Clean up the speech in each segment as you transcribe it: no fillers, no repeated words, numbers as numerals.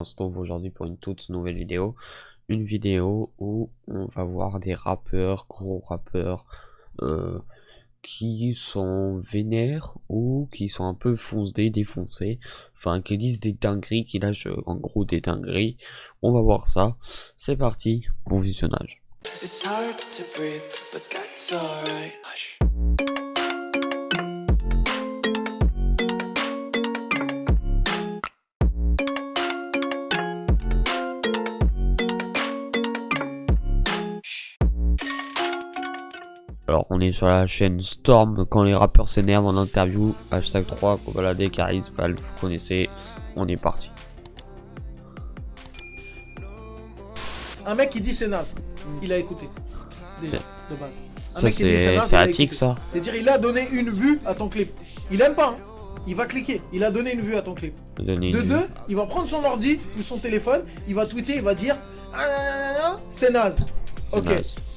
On se trouve aujourd'hui pour une toute nouvelle vidéo. Une vidéo où on va voir des rappeurs, gros rappeurs, qui sont vénères ou qui sont un peu foncés, défoncés. Enfin, qui disent des dingueries, qui lâchent en gros des dingueries. On va voir ça. C'est parti, bon visionnage. It's hard to breathe, but that's alright. Hush. Alors on est sur la chaîne Storm quand les rappeurs s'énervent en interview, hashtag 3, Kobalade, Caris, Val, vous connaissez, on est parti. Un mec qui dit c'est naze, il a écouté, déjà, de base. Ça c'est attique ça. C'est-à-dire il a donné une vue à ton clip. Il aime pas, hein. Il va cliquer, il a donné une vue à ton clip. De deux, il va prendre son ordi ou son téléphone, il va tweeter, il va dire c'est naze. Ok,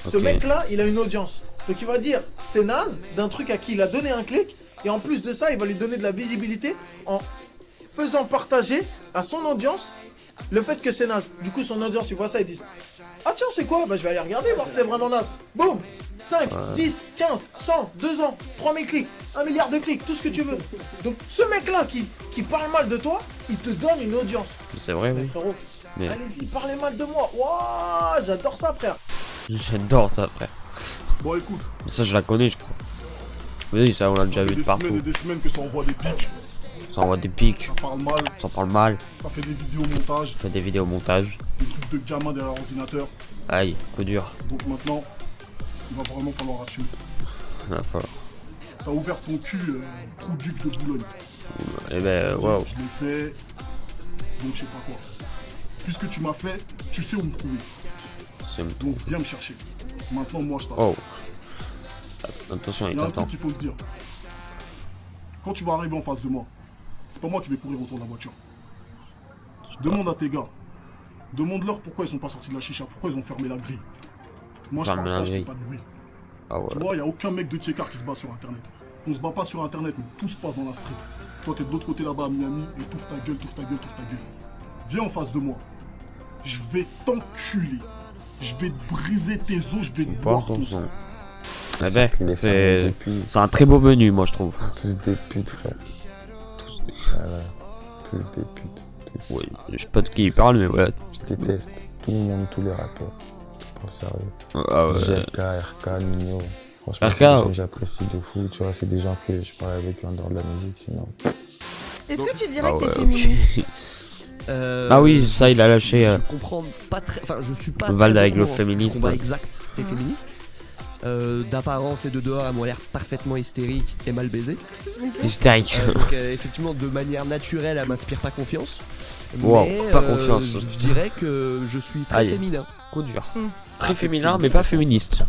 ce mec là, il a une audience. Donc il va dire c'est naze d'un truc à qui il a donné un clic. Et en plus de ça, il va lui donner de la visibilité en faisant partager à son audience le fait que c'est naze. Du coup son audience il voit ça, ils disent ah tiens c'est quoi, bah je vais aller regarder voir si c'est vraiment naze. Boum, 5, 10, 15, 100, 2 ans, 3000 clics, 1 milliard de clics, tout ce que tu veux. Donc ce mec là qui parle mal de toi, il te donne une audience. C'est vrai, oui. Frérot, allez-y, parlez mal de moi. Waouh, j'adore ça frère. J'adore ça frère. Bon écoute, ça je la connais je crois. Oui ça on l'a déjà vu de partout. Ça fait des semaines que ça envoie des pics. Ça envoie des pics. Ça parle mal. Ça parle mal. Ça fait des vidéos montage. Ça fait des vidéos montage. Des trucs de gamin derrière l'ordinateur. Aïe, peu dur. Donc maintenant, il va vraiment falloir assumer. Il va falloir. T'as ouvert ton cul, trou duc de Boulogne. Eh ben waouh. Je l'ai fait, donc je sais pas quoi. Puisque tu m'as fait, tu sais où me trouver. Donc viens me chercher. Maintenant moi je t'attends. Oh. Attention, il y a un truc qu'il faut se dire. Quand tu vas arriver en face de moi, c'est pas moi qui vais courir autour de la voiture. Demande à tes gars. Demande-leur pourquoi ils sont pas sortis de la chicha, pourquoi ils ont fermé la grille. Moi je parle pas, je fais pas de bruit. Ah ouais. Tu vois, il y a aucun mec de Tchekar qui se bat sur internet. On se bat pas sur internet, mais tout se passe dans la street. Toi t'es de l'autre côté là-bas à Miami et touffe ta gueule, touffe ta gueule, touffe ta gueule. Viens en face de moi. Je vais t'enculer. Je vais te briser tes os, je vais te boire ton sang. Eh ben, c'est un très beau menu, moi je trouve. Tous des putes, frère. Tous des putes. Oui, je sais pas de qui il parle, mais ouais. Je déteste tout le monde, tous les rappeurs. Pour le sérieux. Ah ouais. JK, RK, Nino. Franchement, RK, c'est des gens que j'apprécie de fou. Tu vois, c'est des gens que je parle avec en dehors de la musique, sinon. Est-ce que tu dirais que t'es féministe? Ah oui, ça il a lâché. Je comprends pas très. Enfin, je suis pas. Val avec le féministe. Combat exact, t'es féministe. D'apparence et de dehors, elles m'ont l'air parfaitement hystérique et mal baisé. Hystérique. Donc, effectivement, de manière naturelle, elle m'inspire pas confiance. Wow, mais, pas confiance. Je dirais que je suis très féminin. Coup dur. Très féminin, mais pas féministe.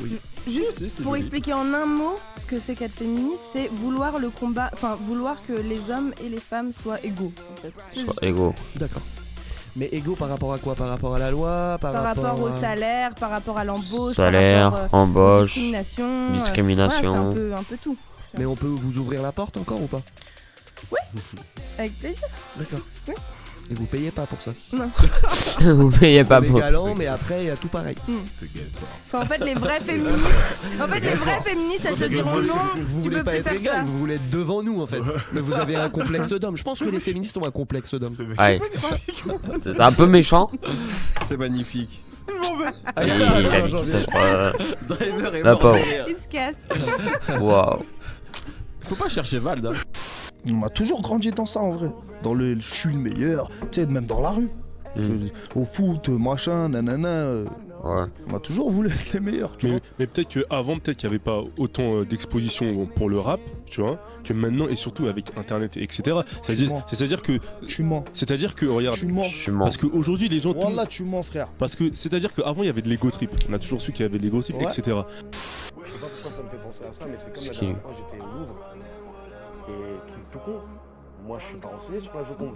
Oui. Juste pour expliquer en un mot ce que c'est qu'être féministe, c'est vouloir le combat, enfin vouloir que les hommes et les femmes soient égaux. En fait. Soit égaux. D'accord. Mais égaux par rapport à quoi? Par rapport à la loi? Par rapport au salaire, par rapport à l'embauche, salaire, par rapport, embauche, discrimination. Voilà, c'est un peu tout. Mais on peut vous ouvrir la porte encore ou pas? Oui, avec plaisir. D'accord. Oui. Et vous payez pas pour ça? Non. Vous payez pas pour ça. Galant, mais après il y a tout pareil. Enfin, en fait, les vraies féministes, elles te diront non. Vous voulez pas être égal, vous voulez être devant nous en fait. Mais vous avez un complexe d'homme. Je pense que les féministes ont un complexe d'homme. Ouais. C'est un peu méchant. C'est magnifique. Ah, il a dit ça, je crois. Driver est La mort pauvre. derrière. Il se casse. Waouh. Faut pas chercher Vald. Hein. On m'a toujours grandi dans ça en vrai. Dans le je suis le meilleur, tu sais, même dans la rue. Au foot, machin, nanana. Ouais. On m'a toujours voulu être les meilleurs, tu vois. Mais peut-être qu'avant, peut-être qu'il n'y avait pas autant d'exposition pour le rap, tu vois, que maintenant, et surtout avec internet, etc. C'est-à-dire que. Tu mens. C'est-à-dire que, regarde. Tu mens. Je mens. Parce qu'aujourd'hui, les gens. Voilà, tu mens, frère. Parce que, c'est-à-dire qu'avant, il y avait de l'ego trip. On a toujours su qu'il y avait de l'ego trip, etc. Je sais pas pourquoi ça me fait penser à ça, mais c'est comme la dernière fois j'étais au Louvre. Et truc tout con, moi je suis pas renseigné sur la Joconde.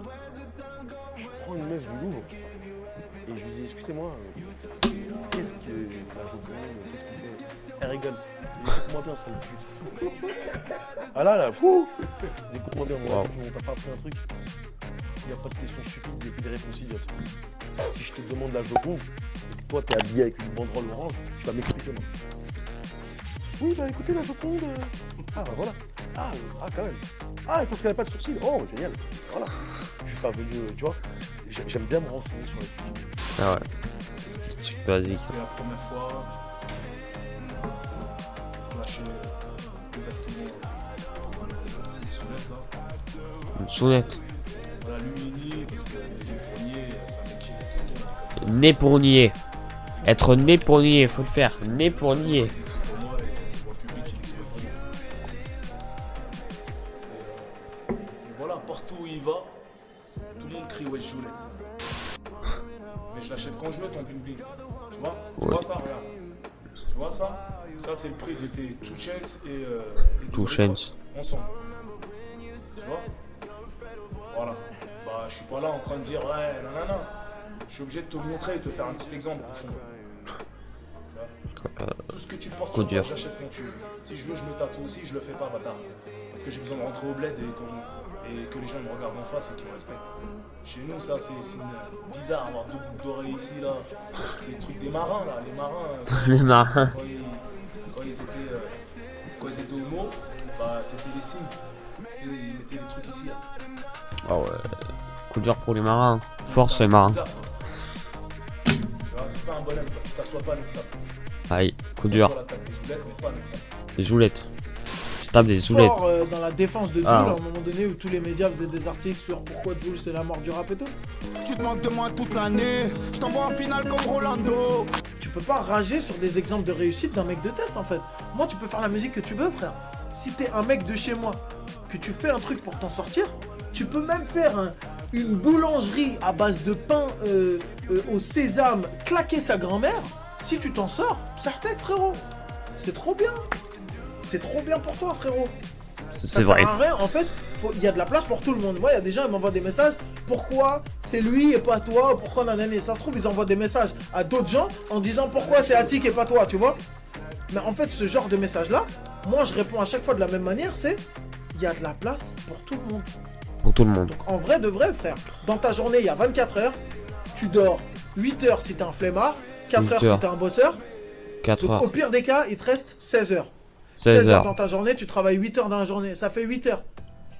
Je prends une meuf du Louvre et je lui dis excusez-moi, qu'est-ce que la Joconde, qu'est-ce qu'il fait? Elle rigole. Écoute-moi bien, sale pute. Ah là, fou. Écoute-moi bien, moi, t'as pas appris un truc. Il n'y a pas de questions stupides et de réponses idiotes. Si je te demande la Joconde, et que toi t'es habillé avec une banderole orange, tu vas m'expliquer moi. Oui, bah écoutez, la Joconde. Ah, bah voilà. Ah, quand même. Ah, parce qu'elle n'a pas de sourcils. Oh, génial. Voilà. Je suis pas venu, tu vois. J'aime bien me renseigner sur les films. Ah ouais. Vas-y. C'était la première fois. Lâcher ouvertement une soulette là. Une soulette. Voilà, lui il nie parce que les premiers, ça m'inquiète. Né pour nier. Être né pour nier, faut le faire. Né pour nier. Et voilà, partout où il va, tout le monde crie ouais Joulette. Mais je l'achète quand je veux ton bling bling. Tu vois? Tu vois ça? Regarde. Tu vois ça? Ça c'est le prix de tes 2 Chainz et de Doritos ensemble. Tu vois? Voilà. Bah je suis pas là en train de dire ouais nanana. Je suis obligé de te montrer et de te faire un petit exemple au fond. Tout ce que tu portes sur toi, j'achète quand tu veux. Si je veux, je me tatoue aussi, je le fais pas, bâtard. Parce que j'ai besoin de rentrer au bled et que les gens me regardent en face et qu'ils me respectent. Chez nous, ça, c'est bizarre, avoir 2 boucles d'oreilles ici, là. C'est le truc des marins, là. Les marins. Les marins. Quand ils étaient homo, bah, c'était les signes. Ils mettaient les trucs ici, là. Ah ouais. Coup dur pour les marins. Force les marins. Tu vois, tu fais un bonhomme, tu t'assois pas à notre table. Aïe, coup dur. Des joulettes. Je tape des joulettes. Dans la défense de Doul, à un moment donné où tous les médias faisaient des articles sur pourquoi Doul c'est la mort du rap et tout. Tu te manques de moi toute l'année, je t'envoie en finale comme Rolando. Tu peux pas rager sur des exemples de réussite d'un mec de test en fait. Moi tu peux faire la musique que tu veux frère. Si t'es un mec de chez moi, que tu fais un truc pour t'en sortir, tu peux même faire une boulangerie à base de pain au sésame, claquer sa grand-mère. Si tu t'en sors, Sartek frérot, c'est trop bien. C'est trop bien pour toi frérot. C'est vrai. Ça sert à rien, en fait, il y a de la place pour tout le monde. Moi, il y a des gens qui m'envoient des messages. Pourquoi c'est lui et pas toi? Pourquoi nanani? Ça se trouve, ils envoient des messages à d'autres gens en disant pourquoi c'est Attic et pas toi, tu vois. Mais en fait, ce genre de message-là, moi, je réponds à chaque fois de la même manière, c'est il y a de la place pour tout le monde. Pour tout le monde. Donc, en vrai de vrai, frère, dans ta journée, il y a 24 heures. Tu dors 8 heures si t'es un flemmard. 4 heures si t'es un bosseur. 4 heures. Au pire des cas, il te reste 16 heures. 16 heures dans ta journée, tu travailles 8 heures dans la journée. Ça fait 8 heures.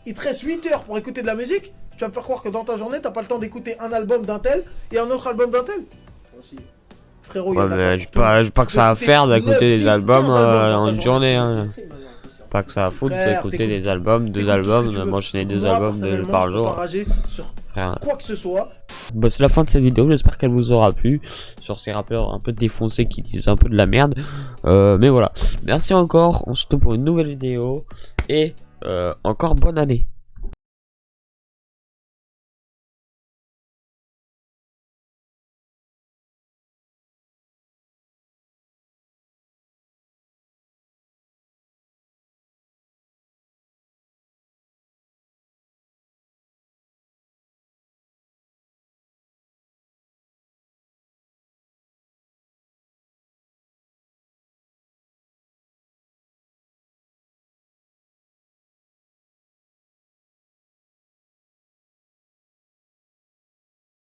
Il te reste 8 heures pour écouter de la musique. Tu vas me faire croire que dans ta journée, t'as pas le temps d'écouter un album d'un tel et un autre album d'un tel. Frérot, ouais, mais j'ai pas que ça à faire d'écouter des albums en une journée. Hein. Pas que ça à foutre d'écouter des albums, 2 albums, m'enchaîner 2 albums par jour. Frère. Quoi que ce soit. Bah, c'est la fin de cette vidéo, j'espère qu'elle vous aura plu. Sur ces rappeurs un peu défoncés qui disent un peu de la merde. Mais voilà, merci encore, on se retrouve pour une nouvelle vidéo. Et encore bonne année.